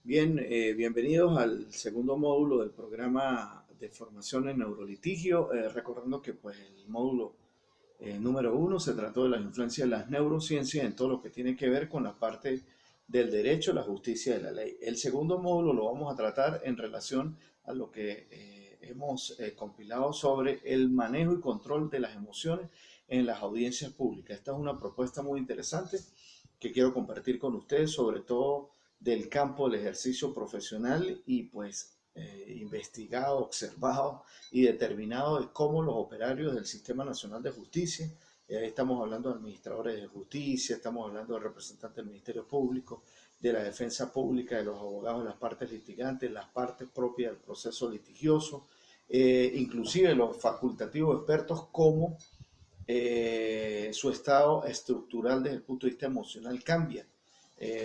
Bien, bienvenidos al segundo módulo del programa de formación en neurolitigio. Recordando que pues el módulo número uno se trató de las influencias de las neurociencias en todo lo que tiene que ver con la parte del derecho, la justicia y la ley. El segundo módulo lo vamos a tratar en relación a lo que hemos compilado sobre el manejo y control de las emociones en las audiencias públicas. Esta es una propuesta muy interesante que quiero compartir con ustedes, sobre todo del campo del ejercicio profesional y pues investigado, observado y determinado de cómo los operarios del Sistema Nacional de Justicia, estamos hablando de administradores de justicia, estamos hablando de representantes del Ministerio Público, de la defensa pública, de los abogados de las partes litigantes, las partes propias del proceso litigioso, inclusive los facultativos expertos, como su estado estructural desde el punto de vista emocional cambia.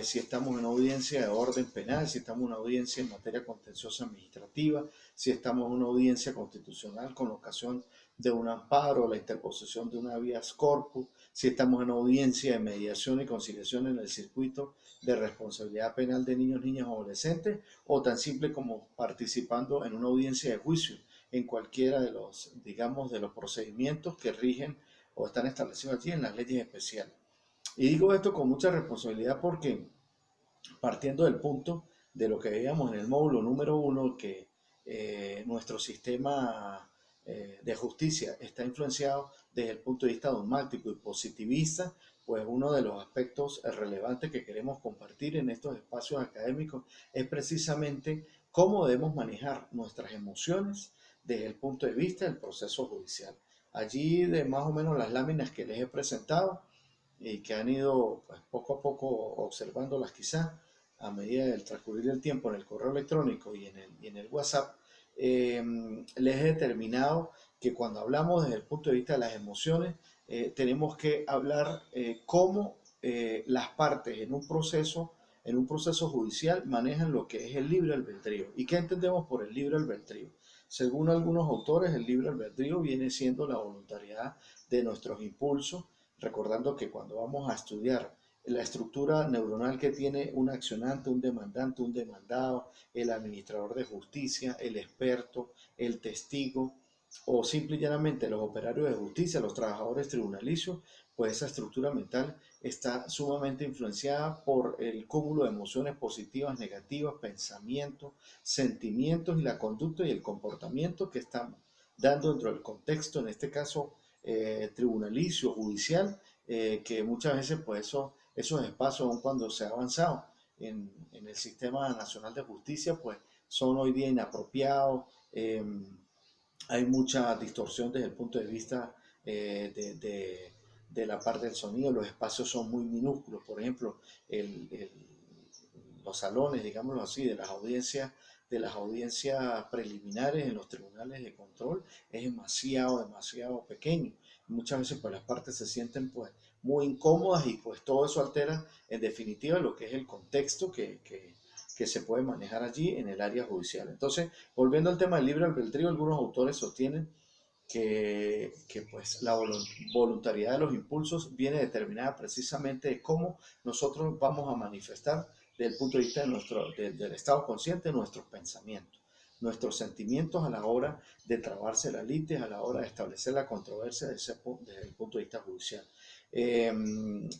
Si estamos en una audiencia de orden penal, si estamos en una audiencia en materia contenciosa administrativa, si estamos en una audiencia constitucional con ocasión de un amparo, la interposición de una habeas corpus, si estamos en una audiencia de mediación y conciliación en el circuito de responsabilidad penal de niños, niñas o adolescentes, o tan simple como participando en una audiencia de juicio en cualquiera de los, digamos, de los procedimientos que rigen o están establecidos allí en las leyes especiales. Y digo esto con mucha responsabilidad porque, partiendo del punto de lo que veíamos en el módulo número uno, que nuestro sistema de justicia está influenciado desde el punto de vista dogmático y positivista, pues uno de los aspectos relevantes que queremos compartir en estos espacios académicos es precisamente cómo debemos manejar nuestras emociones desde el punto de vista del proceso judicial. Allí, de más o menos las láminas que les he presentado y que han ido pues, poco a poco observándolas quizás a medida del transcurrir del tiempo en el correo electrónico y en el WhatsApp, les he determinado que cuando hablamos desde el punto de vista de las emociones, tenemos que hablar cómo las partes en un proceso judicial manejan lo que es el libre albedrío. ¿Y qué entendemos por el libre albedrío? Según algunos autores, el libre albedrío viene siendo la voluntariedad de nuestros impulsos, recordando que cuando vamos a estudiar la estructura neuronal que tiene un accionante, un demandante, un demandado, el administrador de justicia, el experto, el testigo o simple y llanamente los operarios de justicia, los trabajadores tribunalicios, pues esa estructura mental está sumamente influenciada por el cúmulo de emociones positivas, negativas, pensamientos, sentimientos y la conducta y el comportamiento que estamos dando dentro del contexto, en este caso tribunalicio, judicial, que muchas veces pues esos espacios, aun cuando se ha avanzado en el Sistema Nacional de Justicia, pues son hoy día inapropiados. Hay mucha distorsión desde el punto de vista de la parte del sonido. Los espacios son muy minúsculos. Por ejemplo, los salones, digámoslo así, de las audiencias preliminares en los tribunales de control es demasiado pequeño. Muchas veces pues las partes se sienten pues muy incómodas y pues todo eso altera en definitiva lo que es el contexto que se puede manejar allí en el área judicial. Entonces, volviendo al tema del libre albedrío, algunos autores sostienen que pues la voluntariedad de los impulsos viene determinada precisamente de cómo nosotros vamos a manifestar desde el punto de vista del estado consciente nuestros pensamientos, nuestros sentimientos a la hora de trabarse la litis, a la hora de establecer la controversia desde el punto de vista judicial.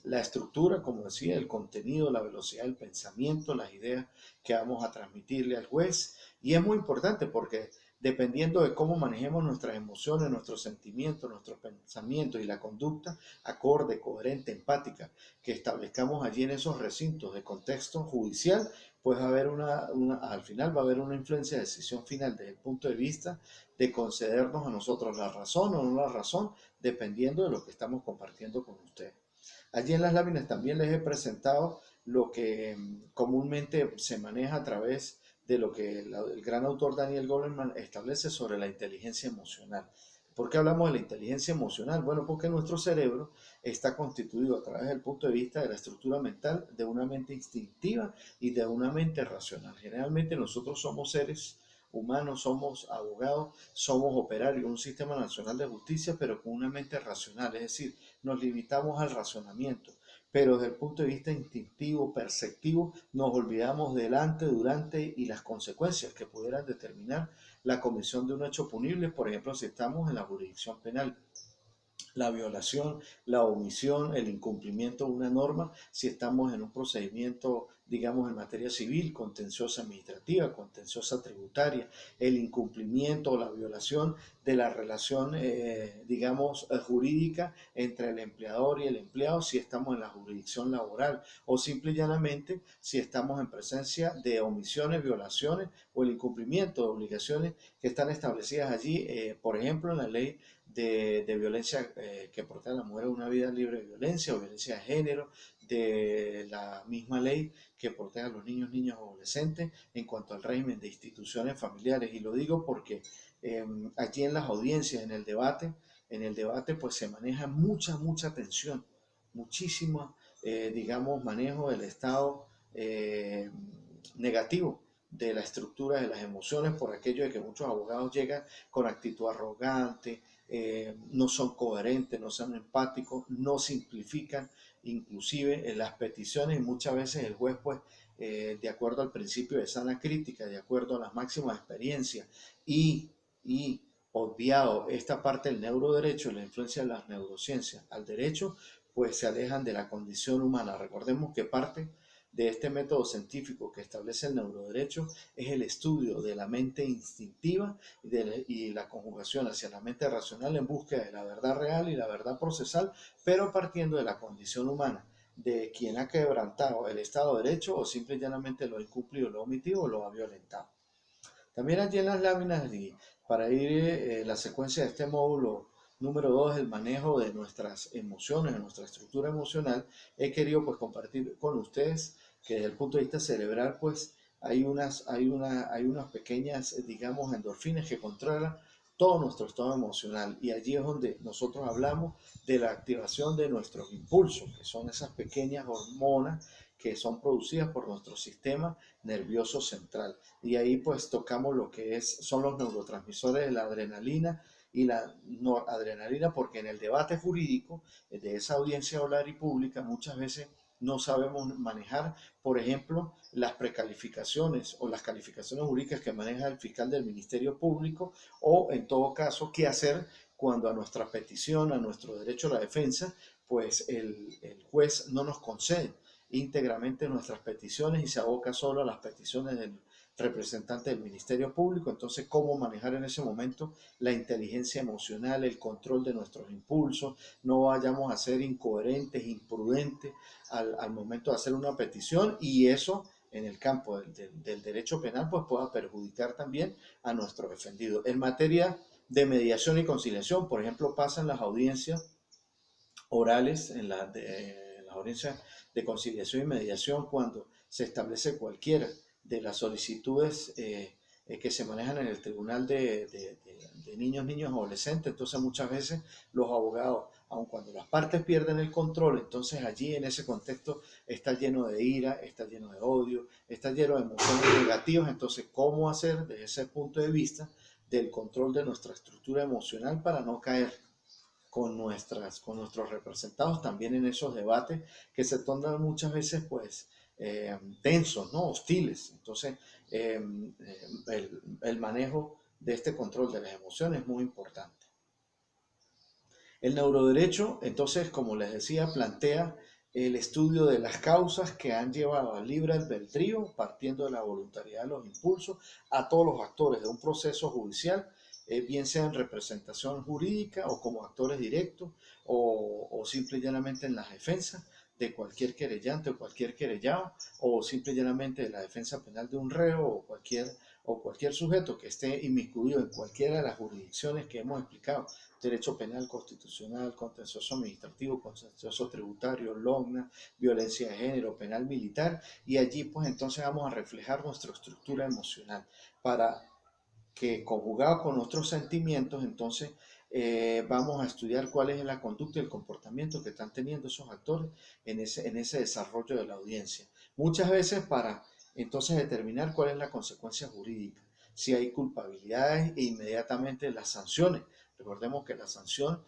La estructura, como decía, el contenido, la velocidad del pensamiento, las ideas que vamos a transmitirle al juez. Y es muy importante porque dependiendo de cómo manejemos nuestras emociones, nuestros sentimientos, nuestros pensamientos y la conducta acorde, coherente, empática que establezcamos allí en esos recintos de contexto judicial, pues va a haber al final va a haber una influencia de decisión final desde el punto de vista de concedernos a nosotros la razón o no la razón, dependiendo de lo que estamos compartiendo con ustedes. Allí en las láminas también les he presentado lo que comúnmente se maneja a través de lo que el gran autor Daniel Goleman establece sobre la inteligencia emocional. ¿Por qué hablamos de la inteligencia emocional? Bueno, porque nuestro cerebro está constituido a través del punto de vista de la estructura mental de una mente instintiva y de una mente racional. Generalmente nosotros somos seres humanos, somos abogados, somos operarios, un sistema nacional de justicia, pero con una mente racional, es decir, nos limitamos al razonamiento. pero desde el punto de vista instintivo, perceptivo, nos olvidamos del antes, durante y las consecuencias que pudieran determinar la comisión de un hecho punible, por ejemplo, si estamos en la jurisdicción penal. La violación, la omisión, el incumplimiento de una norma, si estamos en un procedimiento, digamos, en materia civil, contenciosa administrativa, contenciosa tributaria, el incumplimiento o la violación de la relación, digamos, jurídica entre el empleador y el empleado, si estamos en la jurisdicción laboral, o simple y llanamente si estamos en presencia de omisiones, violaciones o el incumplimiento de obligaciones que están establecidas allí, por ejemplo, en la ley de violencia que protege a la mujer a una vida libre de violencia o violencia de género, de la misma ley que protege a los niños, niñas o adolescentes en cuanto al régimen de instituciones familiares. Y lo digo porque allí en las audiencias, en el debate pues se maneja mucha tensión, muchísimo, digamos, manejo del estado negativo de la estructura de las emociones por aquello de que muchos abogados llegan con actitud arrogante, no son coherentes, no son empáticos, no simplifican inclusive en las peticiones y muchas veces el juez pues de acuerdo al principio de sana crítica, de acuerdo a las máximas experiencias y obviado esta parte del neuroderecho, la influencia de las neurociencias al derecho, pues se alejan de la condición humana. Recordemos que parte de este método científico que establece el neuroderecho es el estudio de la mente instintiva y la conjugación hacia la mente racional en búsqueda de la verdad real y la verdad procesal, pero partiendo de la condición humana, de quien ha quebrantado el Estado de Derecho o simple y llanamente lo ha incumplido, lo ha omitido o lo ha violentado. También allí en las láminas, y para ir la secuencia de este módulo número 2, el manejo de nuestras emociones, de nuestra estructura emocional, he querido pues compartir con ustedes que desde el punto de vista cerebral pues hay unas pequeñas, digamos, endorfinas que controlan todo nuestro estado emocional y allí es donde nosotros hablamos de la activación de nuestros impulsos, que son esas pequeñas hormonas que son producidas por nuestro sistema nervioso central. Y ahí pues tocamos lo que son los neurotransmisores de la adrenalina y la noradrenalina, porque en el debate jurídico de esa audiencia oral y pública muchas veces no sabemos manejar, por ejemplo, las precalificaciones o las calificaciones jurídicas que maneja el fiscal del Ministerio Público o en todo caso qué hacer cuando a nuestra petición, a nuestro derecho a la defensa, pues el juez no nos concede íntegramente nuestras peticiones y se aboca solo a las peticiones del representante del Ministerio Público. Entonces, ¿cómo manejar en ese momento la inteligencia emocional, el control de nuestros impulsos? No vayamos a ser incoherentes, imprudentes al momento de hacer una petición y eso en el campo del derecho penal pues pueda perjudicar también a nuestro defendido. En materia de mediación y conciliación, por ejemplo, pasan las audiencias orales, en las audiencias de conciliación y mediación, cuando se establece cualquiera de las solicitudes que se manejan en el tribunal de niños, niños, adolescentes. Entonces muchas veces los abogados, aun cuando las partes pierden el control, entonces allí en ese contexto está lleno de ira, está lleno de odio, está lleno de emociones negativas. Entonces, ¿cómo hacer desde ese punto de vista del control de nuestra estructura emocional para no caer con nuestros representados también en esos debates que se tornan muchas veces pues tensos, ¿no? Hostiles. Entonces, el manejo de este control de las emociones es muy importante. El neuroderecho, entonces, como les decía, plantea el estudio de las causas que han llevado al libre albedrío, partiendo de la voluntariedad de los impulsos, a todos los actores de un proceso judicial, bien sea en representación jurídica o como actores directos o simple y llanamente en la defensa de cualquier querellante o cualquier querellado o simple y llanamente de la defensa penal de un reo o cualquier sujeto que esté inmiscuido en cualquiera de las jurisdicciones que hemos explicado: derecho penal, constitucional, contencioso administrativo, contencioso tributario, LOGNA, violencia de género, penal militar, y allí pues entonces vamos a reflejar nuestra estructura emocional para que conjugado con nuestros sentimientos, entonces vamos a estudiar cuál es la conducta y el comportamiento que están teniendo esos actores en ese desarrollo de la audiencia. Muchas veces para entonces determinar cuál es la consecuencia jurídica, si hay culpabilidades e inmediatamente las sanciones. Recordemos que la sanción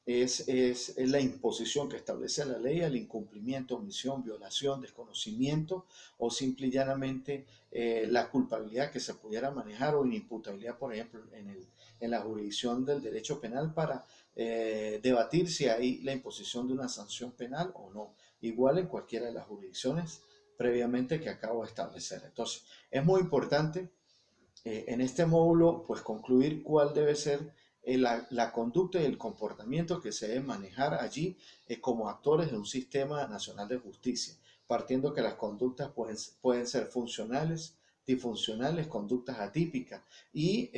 es la imposición que establece la ley al incumplimiento, omisión, violación, desconocimiento o simple y llanamente la culpabilidad que se pudiera manejar o inimputabilidad, por ejemplo, en la jurisdicción del derecho penal para debatir si hay la imposición de una sanción penal o no, igual en cualquiera de las jurisdicciones previamente que acabo de establecer. Entonces, es muy importante en este módulo, pues concluir cuál debe ser la conducta y el comportamiento que se debe manejar allí como actores de un sistema nacional de justicia, partiendo que las conductas pueden ser funcionales, disfuncionales, conductas atípicas y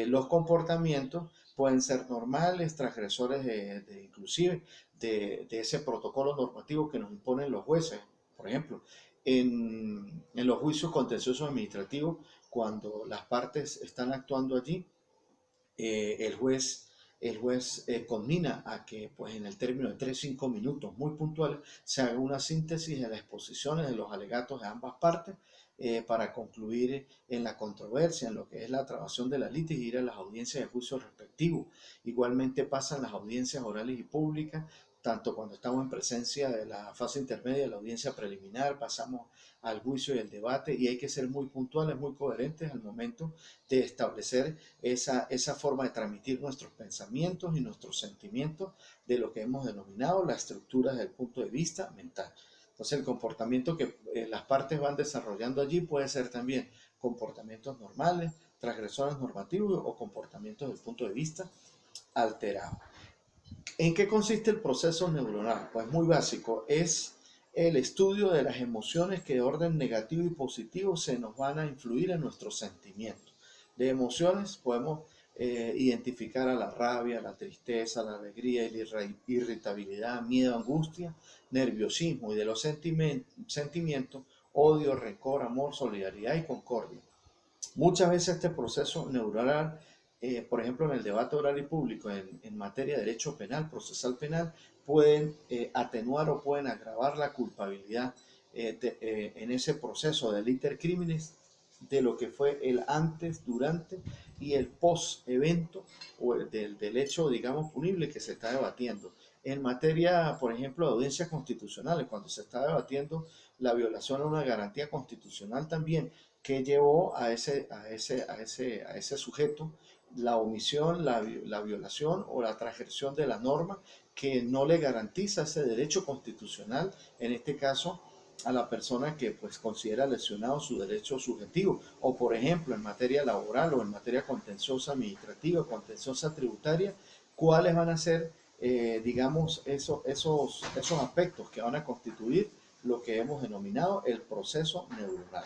los comportamientos pueden ser normales, transgresores inclusive de ese protocolo normativo que nos imponen los jueces. Por ejemplo, en los juicios contenciosos administrativos, cuando las partes están actuando allí, el juez conmina a que pues, en el término de 3 o 5 minutos muy puntuales se haga una síntesis de las exposiciones de los alegatos de ambas partes para concluir en la controversia, en lo que es la trabación de la litis y ir a las audiencias de juicio respectivos. Igualmente pasan las audiencias orales y públicas, tanto cuando estamos en presencia de la fase intermedia de la audiencia preliminar, pasamos al juicio y el debate, y hay que ser muy puntuales, muy coherentes al momento de establecer esa forma de transmitir nuestros pensamientos y nuestros sentimientos de lo que hemos denominado la estructura desde el punto de vista mental. Entonces el comportamiento que las partes van desarrollando allí puede ser también comportamientos normales, transgresores normativos o comportamientos desde el punto de vista alterado. ¿En qué consiste el proceso neuronal? Pues muy básico, es el estudio de las emociones que de orden negativo y positivo se nos van a influir en nuestros sentimientos. De emociones podemos identificar a la rabia, la tristeza, la alegría, la irritabilidad, miedo, angustia, nerviosismo, y de los sentimientos, odio, rencor, amor, solidaridad y concordia. Muchas veces este proceso neuronal, por ejemplo, en el debate oral y público en materia de derecho penal, procesal penal, pueden atenuar o pueden agravar la culpabilidad en ese proceso de liter criminis de lo que fue el antes, durante y el post evento o del hecho, digamos, punible que se está debatiendo. En materia, por ejemplo, de audiencias constitucionales, cuando se está debatiendo la violación a una garantía constitucional también, que llevó a ese sujeto la omisión, la violación o la transgresión de la norma que no le garantiza ese derecho constitucional, en este caso a la persona que pues considera lesionado su derecho subjetivo, o por ejemplo en materia laboral o en materia contenciosa administrativa, contenciosa tributaria, cuáles van a ser, digamos, esos aspectos que van a constituir lo que hemos denominado el proceso neuronal.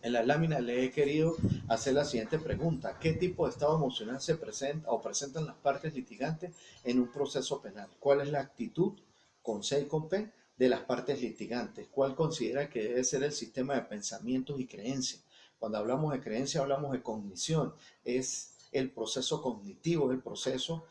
En la lámina le he querido hacer la siguiente pregunta: ¿qué tipo de estado emocional se presenta o presentan las partes litigantes en un proceso penal? ¿Cuál es la actitud con C y con P de las partes litigantes? ¿Cuál considera que debe ser el sistema de pensamientos y creencias? Cuando hablamos de creencia hablamos de cognición, es el proceso cognitivo, es el proceso,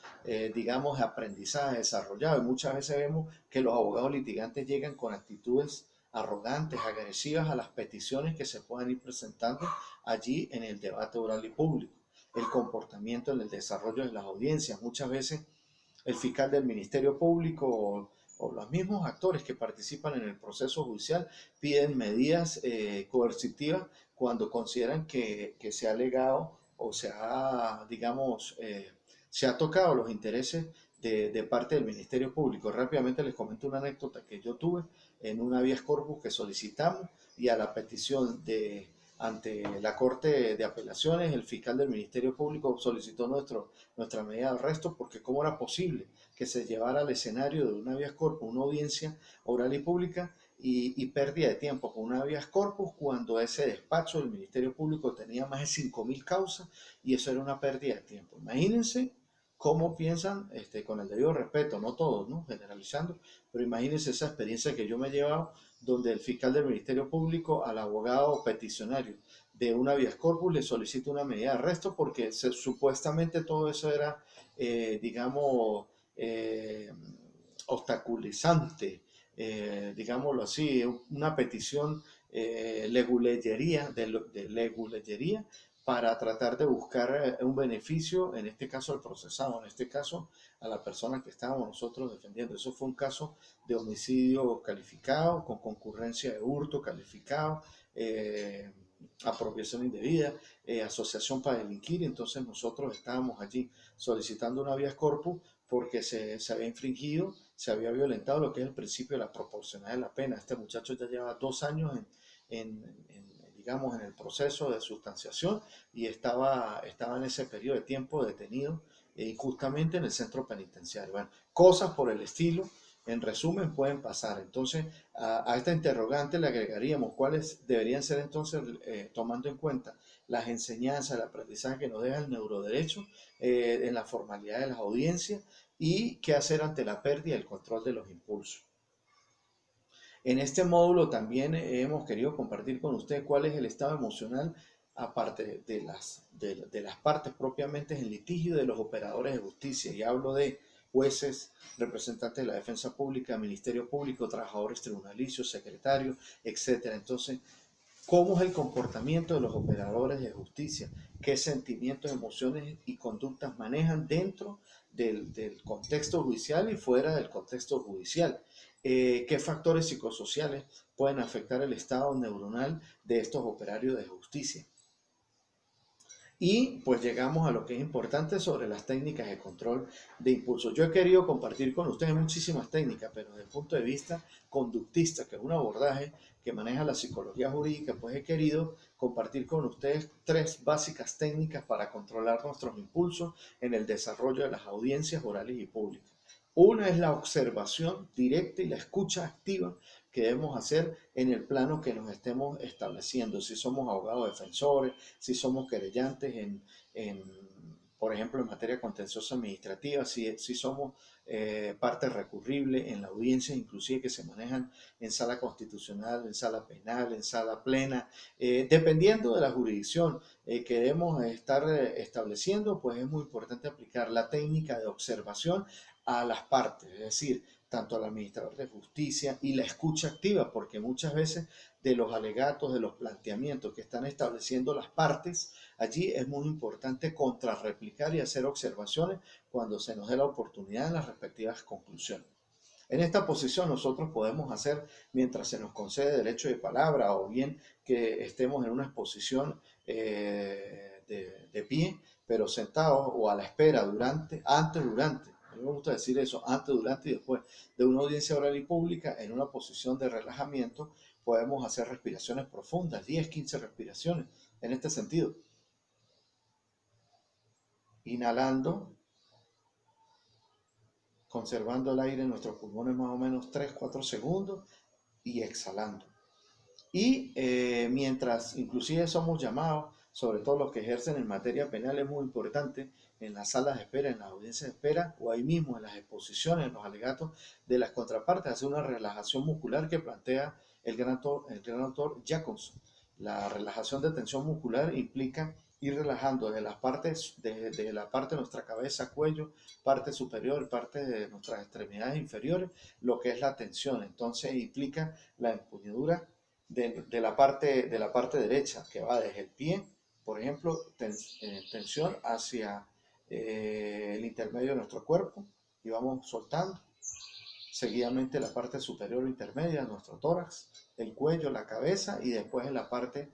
digamos, de aprendizaje desarrollado, y muchas veces vemos que los abogados litigantes llegan con actitudes arrogantes, agresivas a las peticiones que se puedan ir presentando allí en el debate oral y público. El comportamiento en el desarrollo de las audiencias. Muchas veces el fiscal del Ministerio Público o los mismos actores que participan en el proceso judicial piden medidas coercitivas cuando consideran que se ha alegado o se ha, digamos, se ha tocado los intereses de parte del Ministerio Público. Rápidamente les comento una anécdota que yo tuve en un habeas corpus que solicitamos, y a la petición de ante la Corte de Apelaciones, el fiscal del Ministerio Público solicitó nuestra medida de arresto, porque cómo era posible que se llevara al escenario de un habeas corpus, una audiencia oral y pública, y pérdida de tiempo con un habeas corpus, cuando ese despacho del Ministerio Público tenía más de 5.000 causas, y eso era una pérdida de tiempo. Imagínense cómo piensan, con el debido respeto, no todos, ¿no? Generalizando, pero imagínense esa experiencia que yo me he llevado, donde el fiscal del Ministerio Público al abogado peticionario de una habeas corpus le solicita una medida de arresto porque supuestamente todo eso era, digamos, obstaculizante, digámoslo así, una petición leguleyería, de leguleyería, para tratar de buscar un beneficio, en este caso al procesado, en este caso a la persona que estábamos nosotros defendiendo. Eso fue un caso de homicidio calificado, con concurrencia de hurto calificado, apropiación indebida, asociación para delinquir. Entonces nosotros estábamos allí solicitando una habeas corpus porque se había infringido, se había violentado lo que es el principio de la proporcionalidad de la pena. Este muchacho ya lleva 2 años digamos, en el proceso de sustanciación y estaba en ese periodo de tiempo detenido injustamente en el centro penitenciario. Bueno, cosas por el estilo, en resumen, pueden pasar. Entonces, a esta interrogante le agregaríamos cuáles deberían ser entonces, tomando en cuenta las enseñanzas, el aprendizaje que nos deja el neuroderecho en la formalidad de las audiencias y qué hacer ante la pérdida y el control de los impulsos. En este módulo también hemos querido compartir con usted cuál es el estado emocional, aparte de las partes propiamente en litigio, de los operadores de justicia. Y hablo de jueces, representantes de la defensa pública, ministerio público, trabajadores tribunalicios, secretarios, etcétera. Entonces, ¿cómo es el comportamiento de los operadores de justicia? ¿Qué sentimientos, emociones y conductas manejan dentro del contexto judicial y fuera del contexto judicial? ¿Qué factores psicosociales pueden afectar el estado neuronal de estos operarios de justicia? Y pues llegamos a lo que es importante sobre las técnicas de control de impulso. Yo he querido compartir con ustedes muchísimas técnicas, pero desde el punto de vista conductista, que es un abordaje que maneja la psicología jurídica, pues he querido compartir con ustedes 3 básicas técnicas para controlar nuestros impulsos en el desarrollo de las audiencias orales y públicas. Una es la observación directa y la escucha activa que debemos hacer en el plano que nos estemos estableciendo. Si somos abogados defensores, si somos querellantes por ejemplo, en materia contenciosa administrativa, si somos parte recurrible en la audiencia, inclusive que se manejan en sala constitucional, en sala penal, en sala plena, dependiendo de la jurisdicción que debemos estar estableciendo, pues es muy importante aplicar la técnica de observación a las partes, es decir, tanto al administrador de justicia y la escucha activa, porque muchas veces de los alegatos, de los planteamientos que están estableciendo las partes, allí es muy importante contrarreplicar y hacer observaciones cuando se nos dé la oportunidad en las respectivas conclusiones. En esta posición nosotros podemos hacer, mientras se nos concede derecho de palabra o bien que estemos en una exposición de pie, pero sentados o a la espera durante, a mí me gusta decir eso, antes, durante y después de una audiencia oral y pública, en una posición de relajamiento, podemos hacer respiraciones profundas, 10, 15 respiraciones en este sentido. Inhalando, conservando el aire en nuestros pulmones más o menos 3-4 segundos y exhalando. Y mientras inclusive somos llamados, sobre todo los que ejercen en materia penal, es muy importante en las salas de espera, en las audiencias de espera o ahí mismo en las exposiciones, en los alegatos de las contrapartes, hacer una relajación muscular que plantea el gran autor Jacobson. La relajación de tensión muscular implica ir relajando desde las partes, desde la parte de nuestra cabeza, cuello, parte superior, parte de nuestras extremidades inferiores, lo que es la tensión. Entonces implica la empuñadura de la parte derecha, que va desde el pie, por ejemplo, tensión hacia el intermedio de nuestro cuerpo y vamos soltando seguidamente la parte superior o intermedia de nuestro tórax, el cuello, la cabeza y después en la parte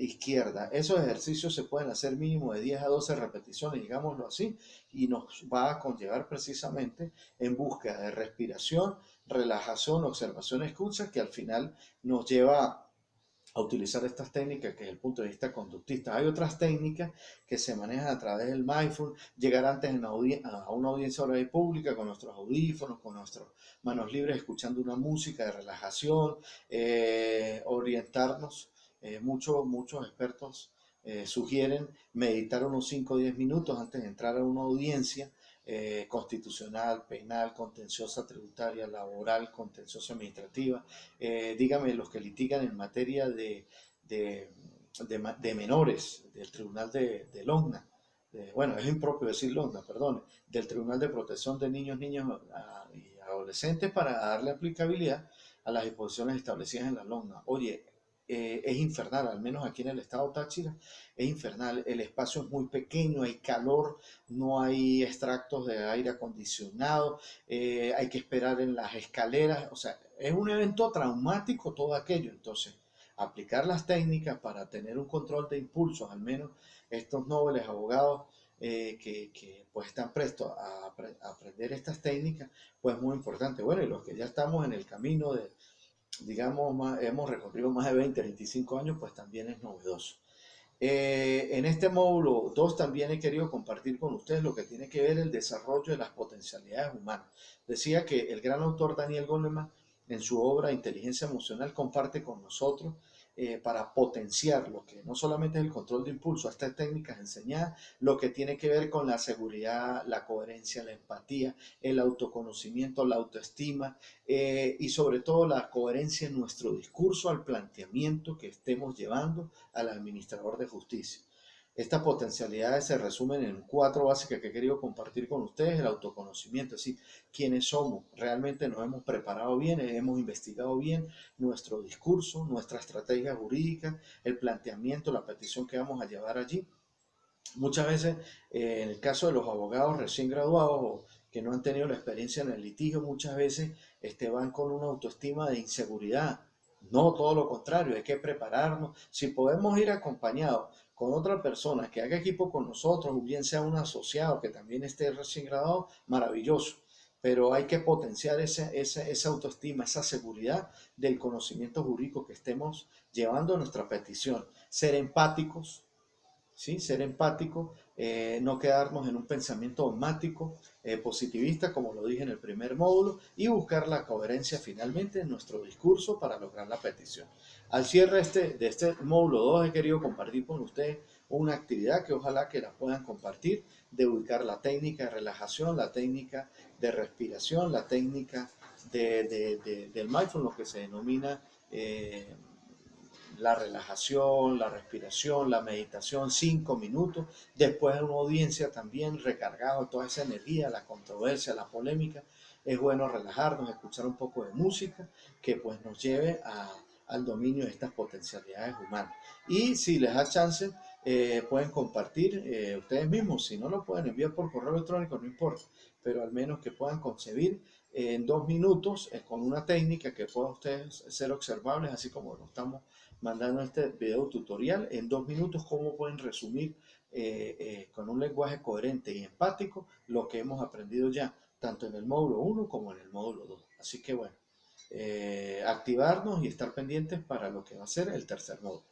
izquierda. Esos ejercicios se pueden hacer mínimo de 10 a 12 repeticiones, digámoslo así, y nos va a conllevar precisamente en búsqueda de respiración, relajación, observación, escucha, que al final nos lleva a utilizar estas técnicas que desde el punto de vista conductista. Hay otras técnicas que se manejan a través del mindful, llegar antes a una audiencia oral y pública con nuestros audífonos, con nuestras manos libres, escuchando una música de relajación, orientarnos. Muchos expertos sugieren meditar unos 5 o 10 minutos antes de entrar a una audiencia constitucional, penal, contenciosa tributaria, laboral, contenciosa administrativa. Dígame, los que litigan en materia de menores, del Tribunal de Logna, bueno, es impropio decir Logna, perdón, del Tribunal de Protección de Niños, Niñas y Adolescentes para darle aplicabilidad a las disposiciones establecidas en la Logna. Oye, es infernal, al menos aquí en el estado Táchira, es infernal. El espacio es muy pequeño, hay calor, no hay extractos de aire acondicionado, hay que esperar en las escaleras, o sea, es un evento traumático todo aquello. Entonces, aplicar las técnicas para tener un control de impulsos, al menos estos nobles abogados pues están prestos a aprender estas técnicas, pues muy importante. Bueno, y los que ya estamos en el camino de, digamos, hemos recorrido más de 20, 25 años, pues también es novedoso. En este módulo 2 también he querido compartir con ustedes lo que tiene que ver el desarrollo de las potencialidades humanas. Decía que el gran autor Daniel Goleman en su obra Inteligencia Emocional comparte con nosotros para potenciar lo que no solamente es el control de impulso, estas técnicas enseñadas, lo que tiene que ver con la seguridad, la coherencia, la empatía, el autoconocimiento, la autoestima y sobre todo la coherencia en nuestro discurso al planteamiento que estemos llevando al administrador de justicia. Estas potencialidades se resumen en 4 básicas que he querido compartir con ustedes: el autoconocimiento, es decir, quiénes somos, realmente nos hemos preparado bien, hemos investigado bien nuestro discurso, nuestra estrategia jurídica, el planteamiento, la petición que vamos a llevar allí. Muchas veces, en el caso de los abogados recién graduados o que no han tenido la experiencia en el litigio, muchas veces van con una autoestima de inseguridad. No, todo lo contrario, hay que prepararnos. Si podemos ir acompañados con otra persona que haga equipo con nosotros, bien sea un asociado que también esté recién graduado, maravilloso. Pero hay que potenciar esa autoestima, esa seguridad del conocimiento jurídico que estemos llevando a nuestra petición. Ser empáticos, ¿sí? Ser empático, no quedarnos en un pensamiento dogmático, positivista, como lo dije en el primer módulo, y buscar la coherencia finalmente en nuestro discurso para lograr la petición. Al cierre de este módulo 2 he querido compartir con ustedes una actividad que ojalá que la puedan compartir, de ubicar la técnica de relajación, la técnica de respiración, la técnica del mindfulness, lo que se denomina la relajación, la respiración, la meditación, 5 minutos, después de una audiencia también recargado de toda esa energía, la controversia, la polémica. Es bueno relajarnos, escuchar un poco de música que pues nos lleve al dominio de estas potencialidades humanas. Y si les da chance, pueden compartir ustedes mismos. Si no, lo pueden enviar por correo electrónico, no importa, pero al menos que puedan concebir en 2 minutos con una técnica que pueda ustedes ser observables, así como lo estamos mandando este video tutorial. En 2 minutos, cómo pueden resumir con un lenguaje coherente y empático lo que hemos aprendido ya, tanto en el módulo 1 como en el módulo 2. Así que bueno, activarnos y estar pendientes para lo que va a ser el tercer módulo.